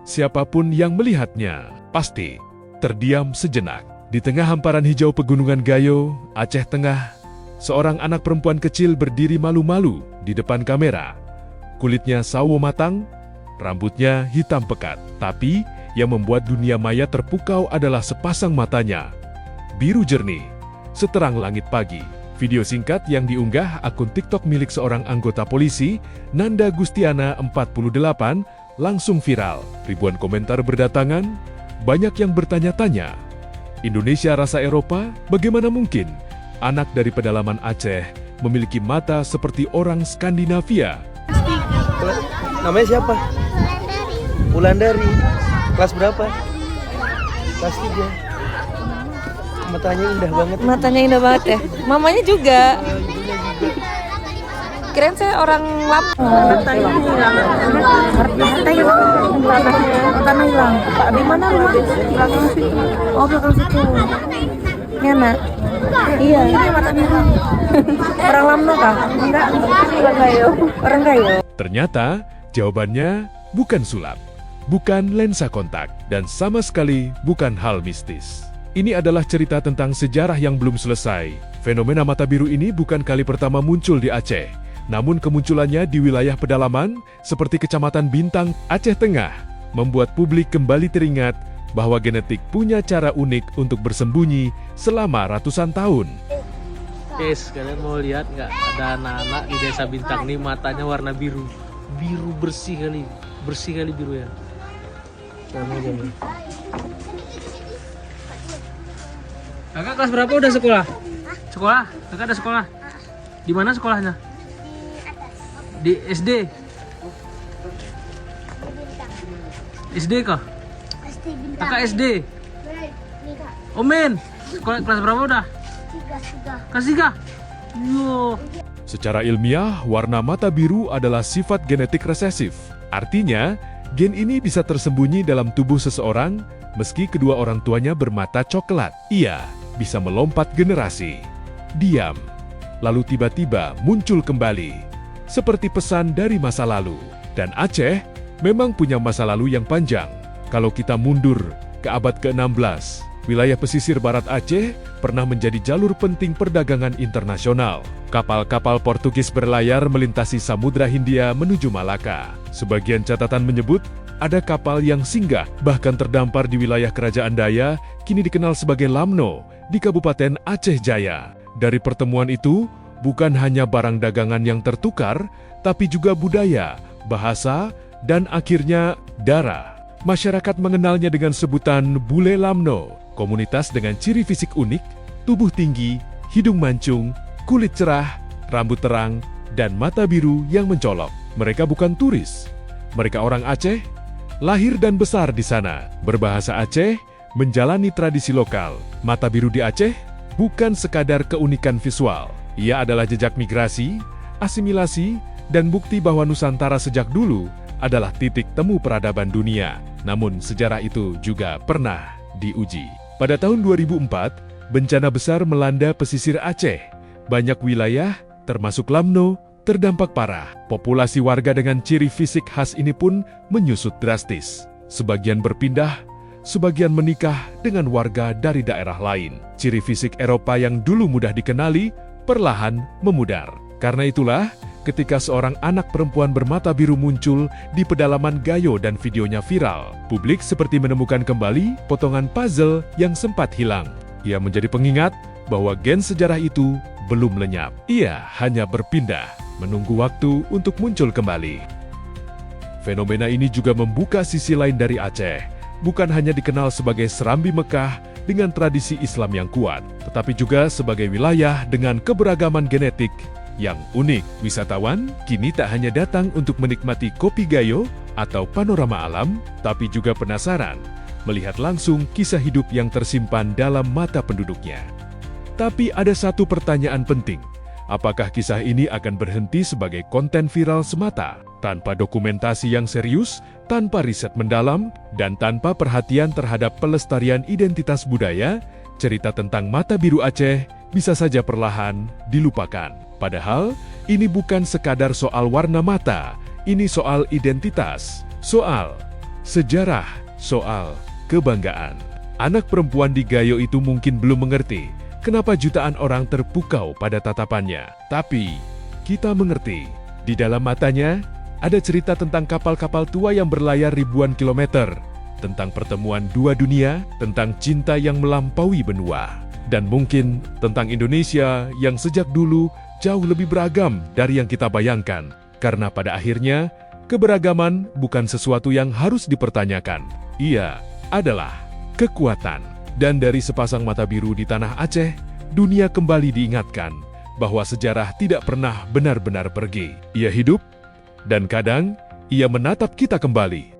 Siapapun yang melihatnya, pasti terdiam sejenak. Di tengah hamparan hijau pegunungan Gayo, Aceh Tengah, seorang anak perempuan kecil berdiri malu-malu di depan kamera. Kulitnya sawo matang, rambutnya hitam pekat. Tapi, yang membuat dunia maya terpukau adalah sepasang matanya. Biru jernih, seterang langit pagi. Video singkat yang diunggah akun TikTok milik seorang anggota polisi, Nanda Gustiana 48, langsung viral. Ribuan komentar berdatangan, banyak yang bertanya-tanya. Indonesia rasa Eropa, bagaimana mungkin anak dari pedalaman Aceh memiliki mata seperti orang Skandinavia? Namanya siapa? Wulandari. Kelas berapa? Kelas 3. Matanya indah banget. Matanya indah banget ya. Mamanya juga. Kirain saya orang Lampung. Hartanya hilang. Harta hilang. Tanah hilang. Pak, di mana rumah? Belakang situ. Oh, belakang situ. Ngena. Iya. Ini matanya hilang. Orang Lamno kah? Enggak. Orang Gayo. Orang Gayo. Ternyata, jawabannya bukan sulap, bukan lensa kontak, dan sama sekali bukan hal mistis. Ini adalah cerita tentang sejarah yang belum selesai. Fenomena mata biru ini bukan kali pertama muncul di Aceh. Namun kemunculannya di wilayah pedalaman seperti Kecamatan Bintang, Aceh Tengah, membuat publik kembali teringat bahwa genetik punya cara unik untuk bersembunyi selama ratusan tahun. Guys, kalian mau lihat nggak? Ada anak-anak di desa Bintang nih matanya warna biru. Biru bersih kali biru ya. Kakak kelas berapa udah sekolah? Sekolah? Kakak ada sekolah? Di mana sekolahnya? Di SD? SD kah? SD Bintang. Kakak SD? Omen, sekolah kelas berapa udah? 3. Kelas 3? Yo. Secara ilmiah, warna mata biru adalah sifat genetik resesif. Artinya, gen ini bisa tersembunyi dalam tubuh seseorang meski kedua orang tuanya bermata coklat. Ia bisa melompat generasi, diam, lalu tiba-tiba muncul kembali, seperti pesan dari masa lalu. Dan Aceh memang punya masa lalu yang panjang. Kalau kita mundur ke abad ke-16, wilayah pesisir barat Aceh pernah menjadi jalur penting perdagangan internasional. Kapal-kapal Portugis berlayar melintasi Samudra Hindia menuju Malaka. Sebagian catatan menyebut ada kapal yang singgah bahkan terdampar di wilayah Kerajaan Daya, kini dikenal sebagai Lamno, di Kabupaten Aceh Jaya. Dari pertemuan itu, bukan hanya barang dagangan yang tertukar, tapi juga budaya, bahasa, dan akhirnya darah. Masyarakat mengenalnya dengan sebutan Bule Lamno, komunitas dengan ciri fisik unik, tubuh tinggi, hidung mancung, kulit cerah, rambut terang, dan mata biru yang mencolok. Mereka bukan turis, mereka orang Aceh, lahir dan besar di sana, berbahasa Aceh, menjalani tradisi lokal. Mata biru di Aceh bukan sekadar keunikan visual, ia adalah jejak migrasi, asimilasi, dan bukti bahwa Nusantara sejak dulu adalah titik temu peradaban dunia. Namun sejarah itu juga pernah diuji. Pada tahun 2004, bencana besar melanda pesisir Aceh. Banyak wilayah, termasuk Lamno, terdampak parah. Populasi warga dengan ciri fisik khas ini pun menyusut drastis. Sebagian berpindah, sebagian menikah dengan warga dari daerah lain. Ciri fisik Eropa yang dulu mudah dikenali, perlahan memudar. Karena itulah, ketika seorang anak perempuan bermata biru muncul di pedalaman Gayo dan videonya viral, publik seperti menemukan kembali potongan puzzle yang sempat hilang. Ia menjadi pengingat bahwa gen sejarah itu belum lenyap. Ia hanya berpindah, menunggu waktu untuk muncul kembali. Fenomena ini juga membuka sisi lain dari Aceh. Bukan hanya dikenal sebagai Serambi Mekah dengan tradisi Islam yang kuat, tetapi juga sebagai wilayah dengan keberagaman genetik yang unik. Wisatawan kini tak hanya datang untuk menikmati kopi Gayo atau panorama alam, tapi juga penasaran melihat langsung kisah hidup yang tersimpan dalam mata penduduknya. Tapi ada satu pertanyaan penting, apakah kisah ini akan berhenti sebagai konten viral semata, tanpa dokumentasi yang serius, tanpa riset mendalam, dan tanpa perhatian terhadap pelestarian identitas budaya? Cerita tentang mata biru Aceh bisa saja perlahan dilupakan. Padahal, ini bukan sekadar soal warna mata, ini soal identitas, soal Sejarah soal kebanggaan. Anak perempuan di Gayo itu mungkin belum mengerti kenapa jutaan orang terpukau pada tatapannya. Tapi, kita mengerti. Di dalam matanya, ada cerita tentang kapal-kapal tua yang berlayar ribuan kilometer, tentang pertemuan dua dunia, tentang cinta yang melampaui benua, dan mungkin tentang Indonesia yang sejak dulu jauh lebih beragam dari yang kita bayangkan. Karena pada akhirnya, keberagaman bukan sesuatu yang harus dipertanyakan. Ia adalah kekuatan. Dan dari sepasang mata biru di tanah Aceh, dunia kembali diingatkan bahwa sejarah tidak pernah benar-benar pergi. Ia hidup, dan kadang ia menatap kita kembali